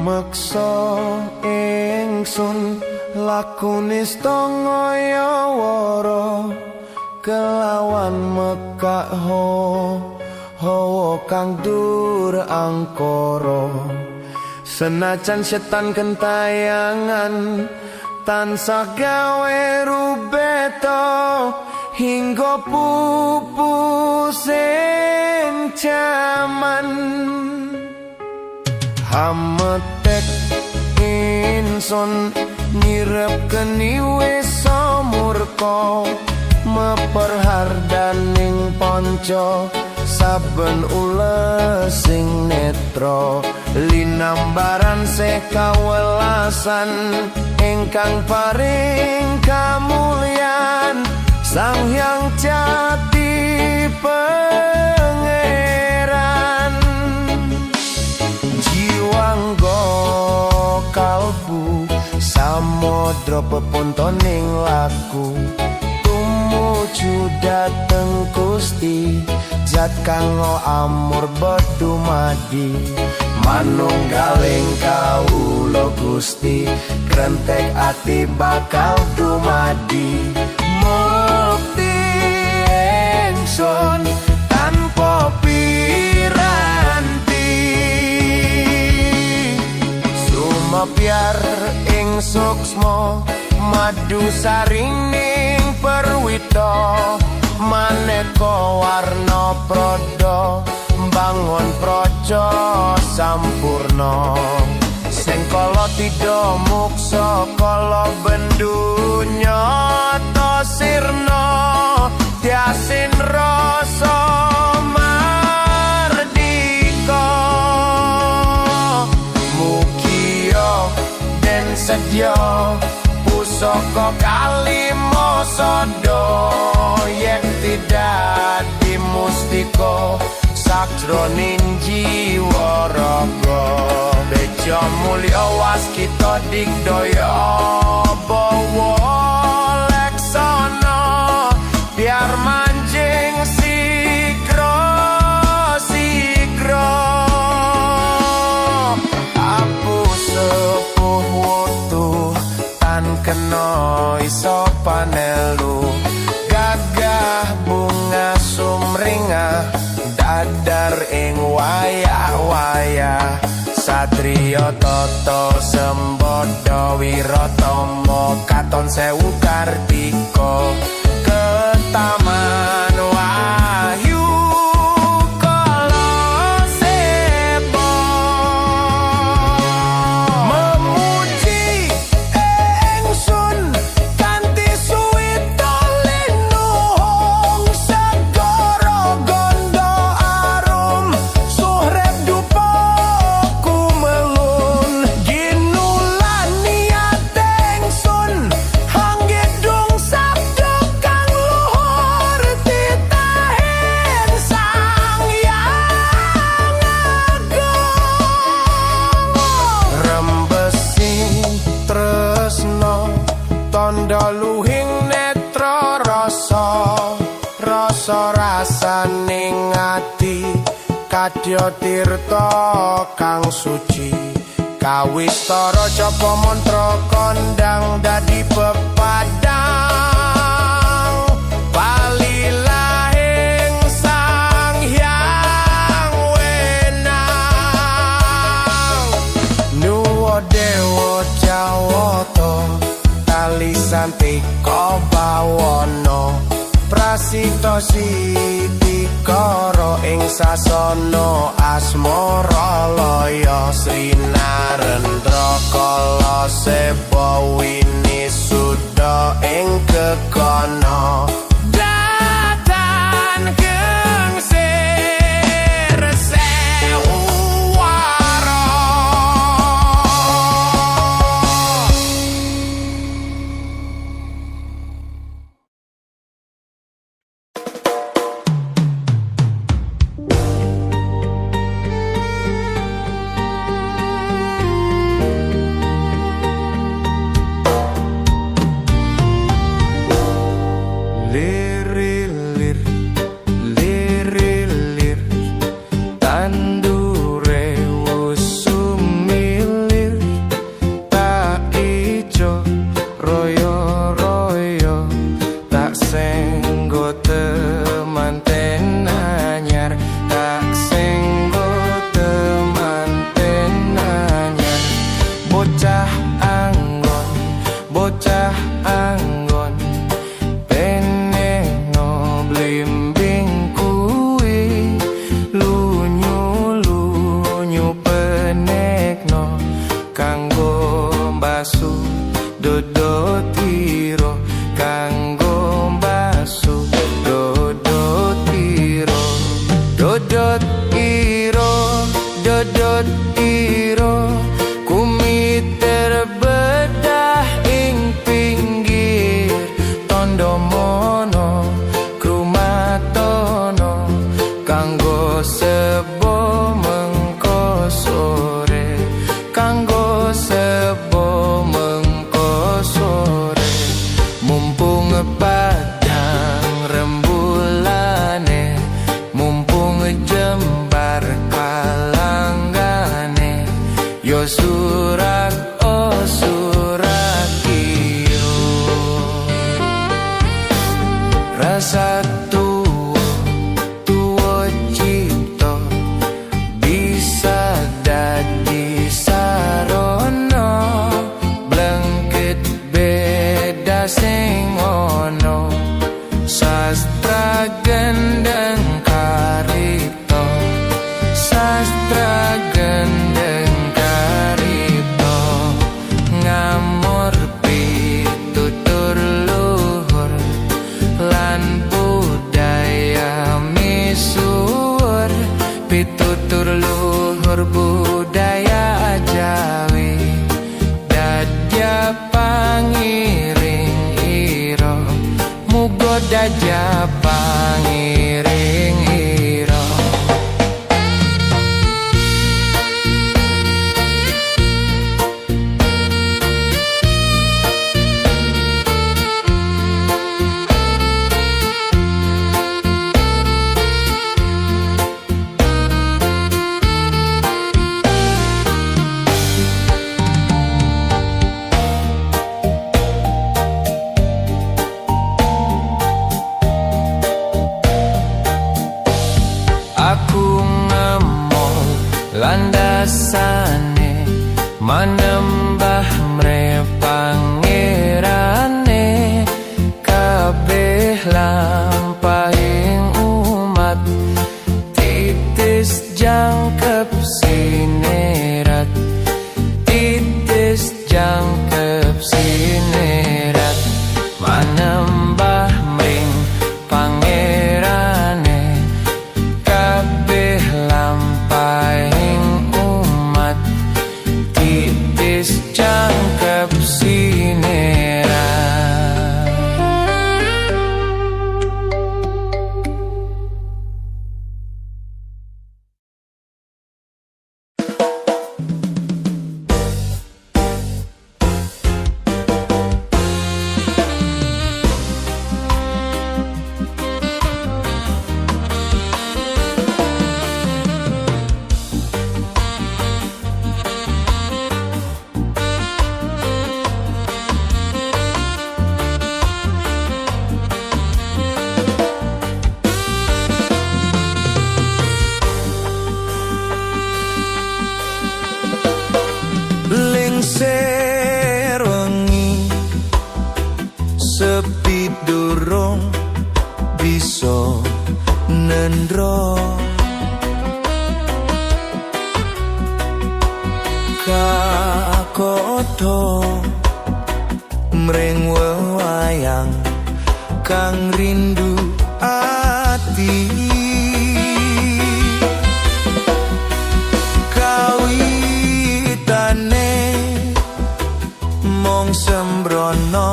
Meksa ingsun lakune stangaya wara kelawan mekak hawa kang dur angkara senajan setan kentayangan tansah gawe rubeto hingga pupusing jaman hametek insun nyirep keni wis murka meperhardaning panca saben ules sing netra linambaran sekawelasan ingkang paring kamulyan Sang Hyang Jati Pangeran jiwangga kalbu samodra pepuntoning laku tumuju dateng Gusti zat kang amur bedumadi manunggaling kawula Gusti krentek ati bakal dumadi mukti ingsun tanpa piranti sumepyar ing suksma madu sarining perwita maneka warna prada bangun praja sampurna sing kala tidha muksa kala bendunya ta sirna tiasin rasa mardika mugia den sedya pusaka kalima sada yen tidak dimustika sakjroning jiwa raga beja mulya waskita digdaya bawa leksana biar manjing sigra apu sepuh wutuh tan kena iso panelu gagah bunga sumringah dadar ing wayah-wayah satriya tata sembada wiratama katon sewu kartika ketaman wahyu kala seba memuji ingsun kanthi suwita linuhung segara gondo arum suhrep dupa kumelun ginulan niat ingsun hanggedung sabda kang luhur titahen Sang Hyang Agung rembesi tresna tandha luhing netra rasa rasaning ati kadya tirta kang suci kawistara japa mantra kondang dadi pepadang palilahing Sang Hyang Wenang nuwa dewa jawata talisantika bawana prasita sitikara ing sasana asmara laya Srinarendra kala seba winisuda ing kekana datan gengsir sewara surak oh surak iyo rasa tuwa cipta bisa dadi sarana blengket beda sing ono sastra gendeng karito sastra gendeng karito ngamur pitutur luhur lan budaya misuwur pitutur luhur budaya Jawi dadya pangiring ira muga dadya pangiring ira aku ngemol landasane manembah mrepangirane kabeh lampahing umat titis jangkep sinerat titis jangkep sinerat manembah mring pangerane kabeh lampahing umat titis jangkep sinerat lengser wengi sepi durung bisa nendro kakoto mring wewayang kang rindu ati kawitane mong sembrono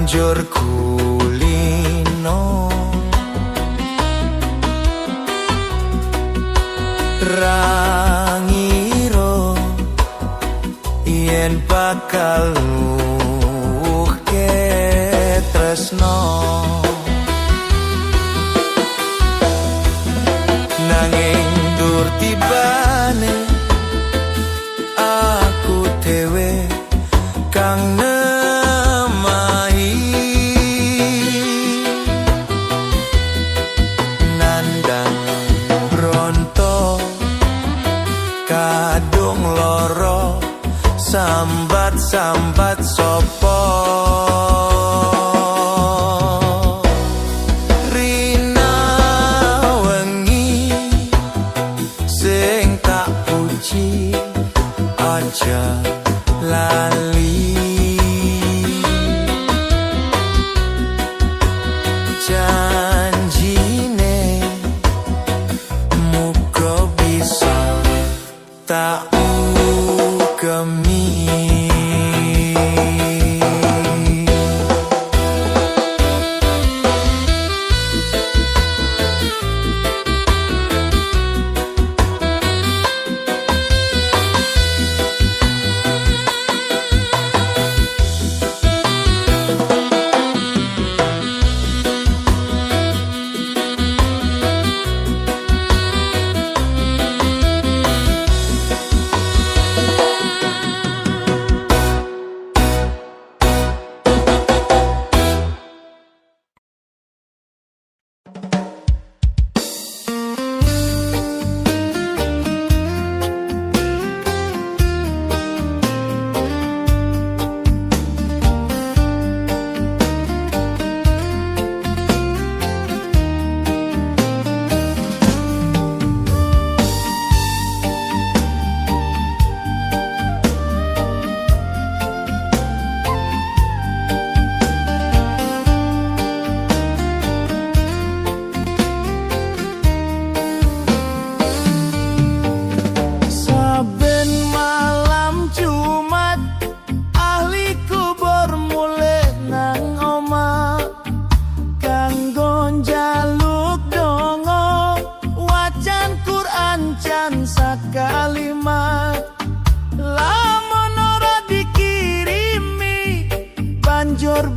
njur kulino rangiro yen bakal luke tresno nanging dur tibane aku dhewe kang nemahi nandang bronto kadung loro sambat-sambat sopo rina wengi sing tak puji aja lali janjine muga bisa tak ugemi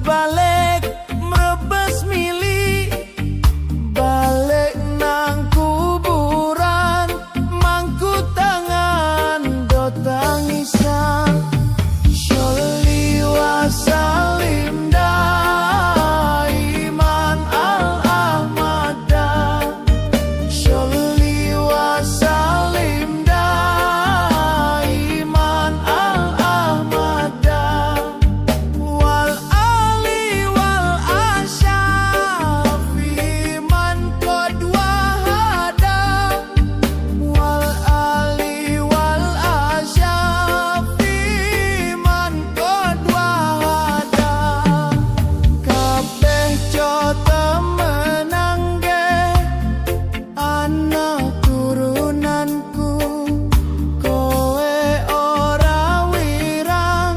balik mrebes mili, balik nang kuburan mangku tangan do tangisan. Sholli wa salim daiman al-ahmada, Sholli wa salim daiman al-ahmada, wal ali wal asyafi man qad wahada, wal ali wal asyafi man qad wahada. Kabeh coto menangge anak turunanku, kowe ora wirang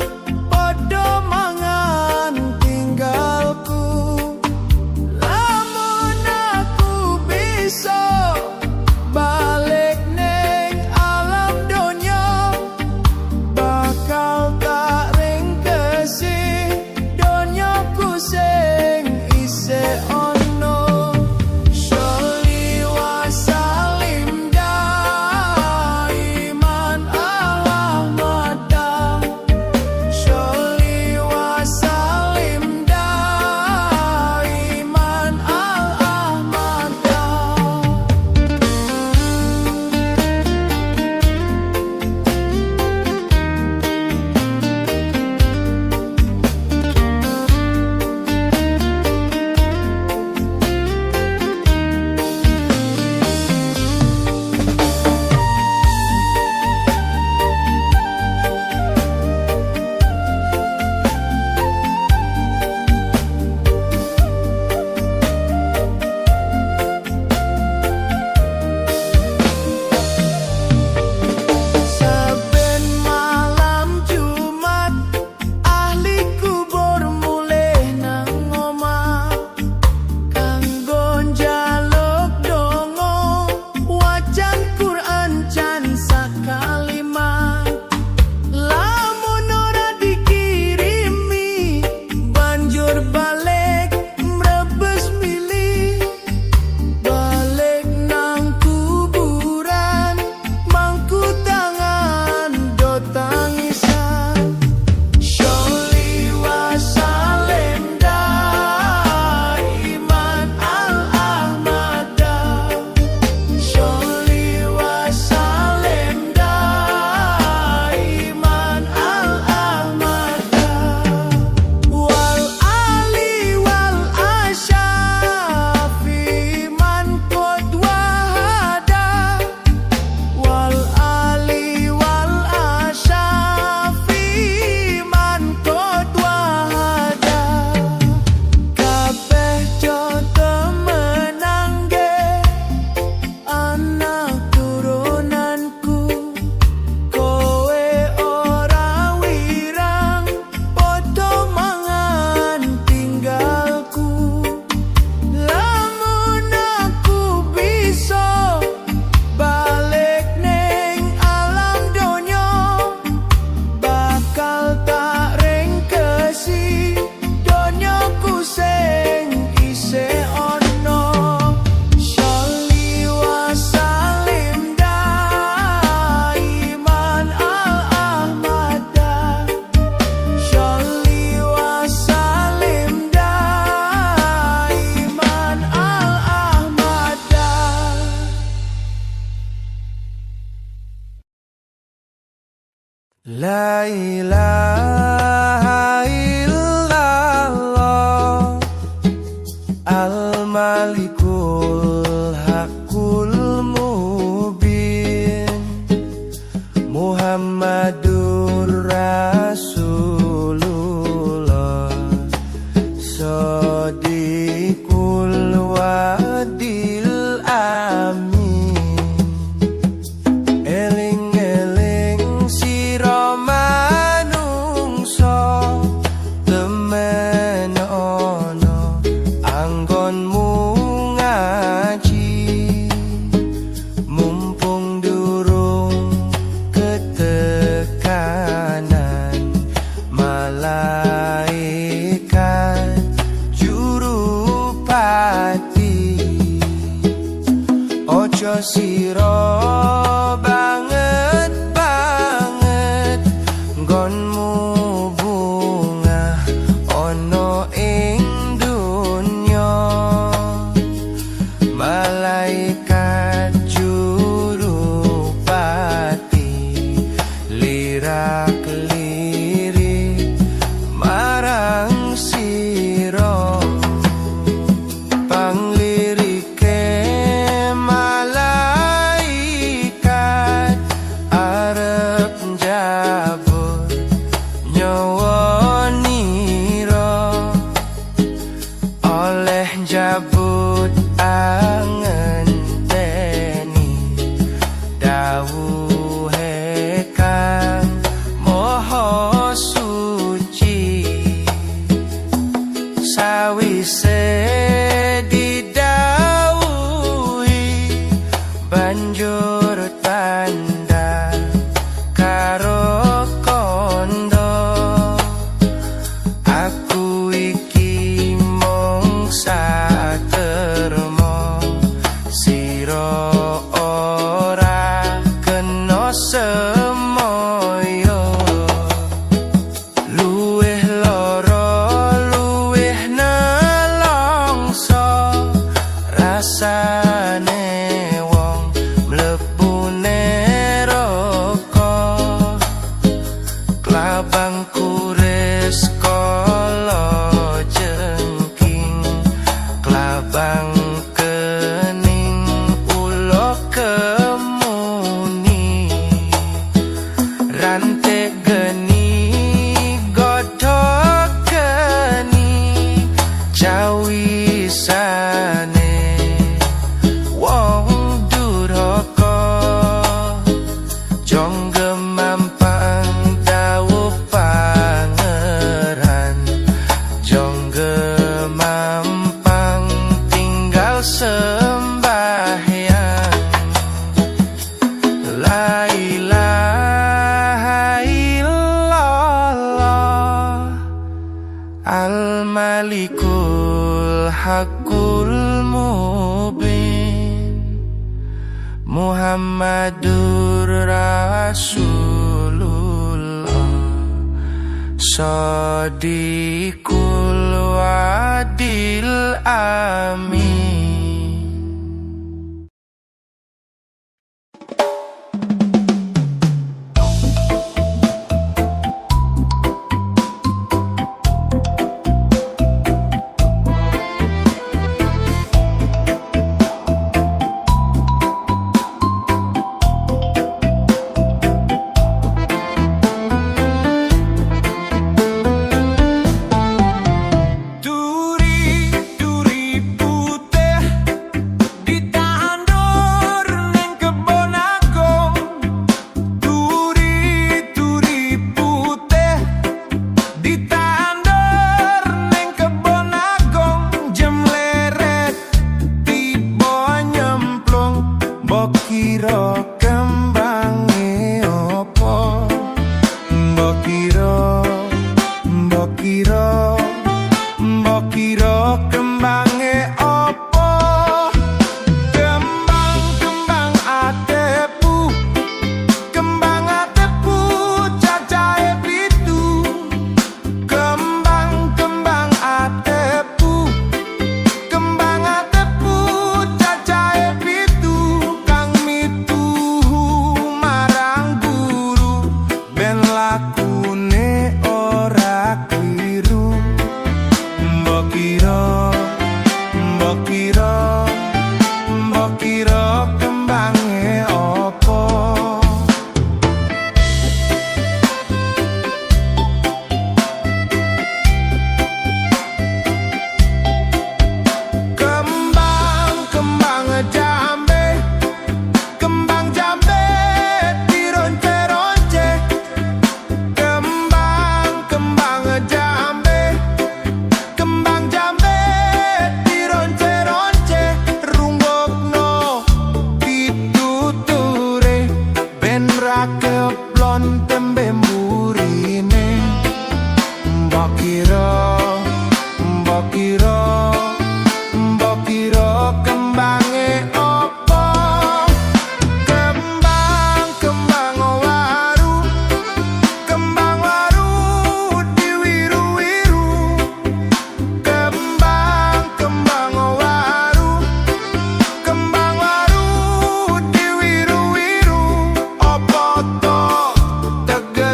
padha mangan tinggalku. Lamun aku bisa balik ning alam donya, bakal tak ringkesi donyaku sing isih ono. Sholli wa salim daiman al-ahmada, Sholli wa salim daiman al-ahmada. Saben malam Jumat ahli kubur mulih nang omah, kanggo njaluk donga wacan Quran jan sakalimat. Lamun ora dikirimi banjur balik mrebes mili, balik nang kuburan mangku tangan do tangisan. Sholli wa salim daiman al-ahmada, Sholli wa salim daiman al-ahmada, wal ali wal asyafi man qad wahada, wal ali wal asyafi man qad wahada. Kabeh coto menangge anak turunanku, kowe ora wirang padha mangan tinggalku. Lamun aku bisa balik ning alam donya, bakal tak ringkesi donyaku sing isih ono. Sholli wa salim daiman al-ahmada, Sholli wa salim daiman al-ahmada. La ilaha illallah, al-malikul haqqul mubin, Muhammadur Rasulullah, Shadiqul wadil amin. Eling-eling sira manungsa, lirak-lirik marang sira panglirike malaikat arep njabut nyawa nira oleh njabut angenteni dawuhe kang maha suci sawise didhawuhi banjur tanda karo kondo aku iki mung satermo sira ora kena semoyo luwih lara luwih nelongso rasane wong mlebu neraka klabang kuris kala jengking klabang kening ulo kemuni rantek geni godhok geni jawisane wong durhaka jongge mampang dawuh pangeran jongge mampang tinggal sembahyang la ilaha illallah al-malikul haqqul mubin Muhammadur Rasulullah Shadiqul wadil amin.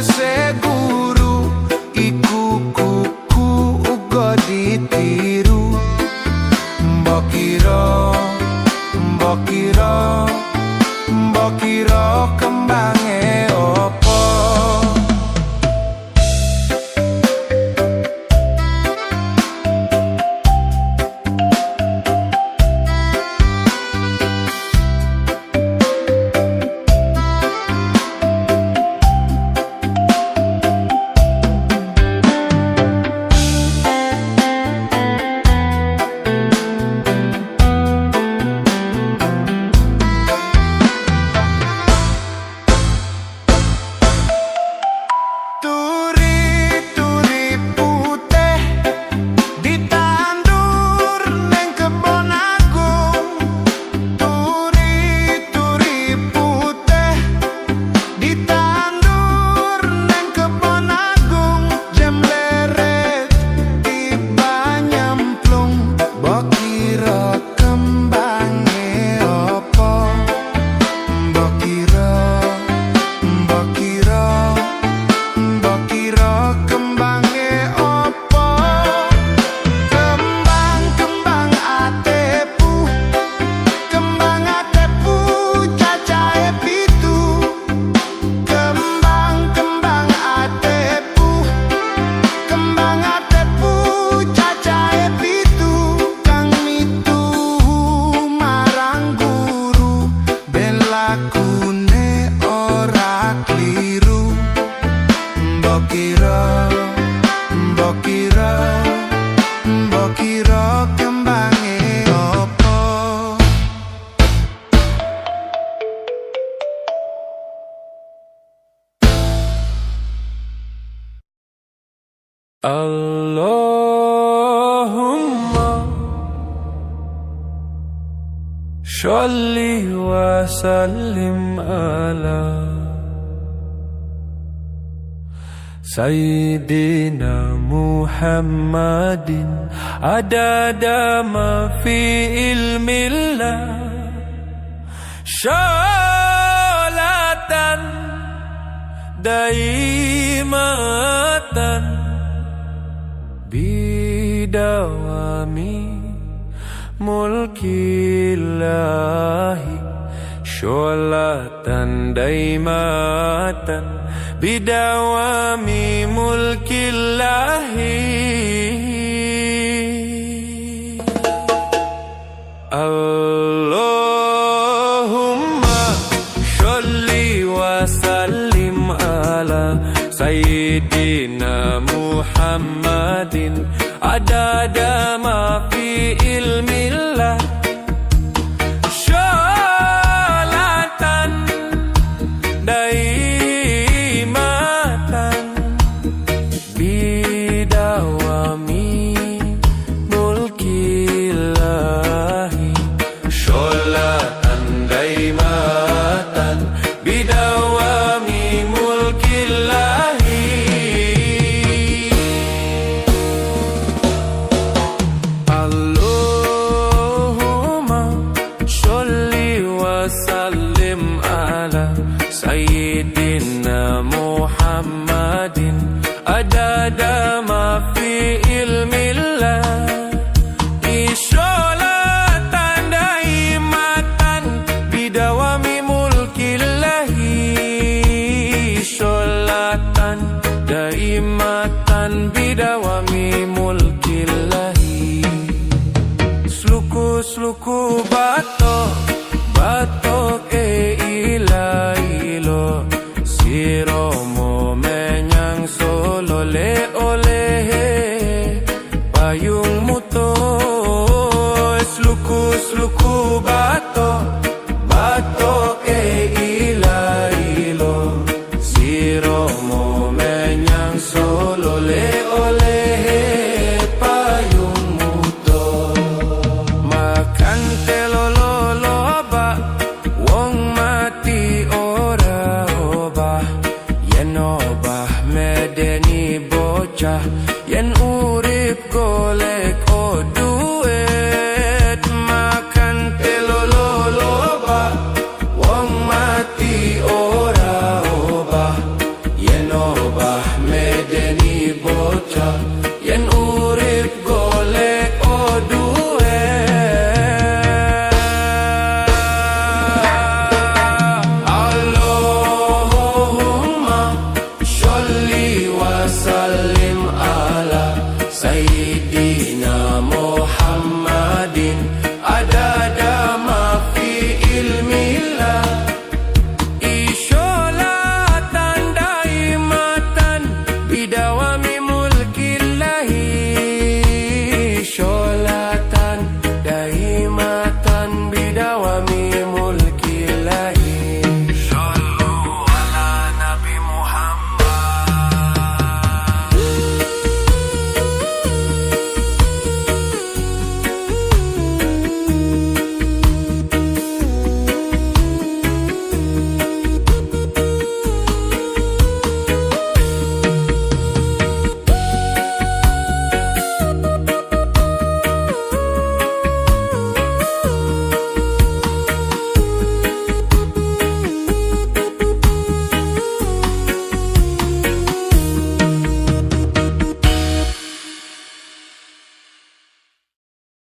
tegese guru iku kuku uga ditiru. Mbok kira kembange opo? Mbok kira kembange opo? Allahumma sholli wa sallim ala Sayyidina Muhammadin adada ma fi ilmillah sholatan daimatan bidawami mulkillahi sholatan daimatan bidawami mulkillahi. Allahumma sholli wa sallim ala Sayyidina Muhammadin adada ma fi ilmillah sholatan daimatan bidawami mulkillahi sholatan daimatan bidawami mulkillahi. Sayyidina Muhammadin adada ma fi ilmillah sholatan daimatan bidawami mulkillahi sholatan daimatan bidawami mulkillahi. Sluku batok ilo siromo menyang solo le oleh payung muto sluku batok ilo siromo menyang solo le oleh payung muto makan telolo loba wong mati ora obah yen obah medeni bocah yen urip golek duit makan telolo loba wong mati ora obah yen bahme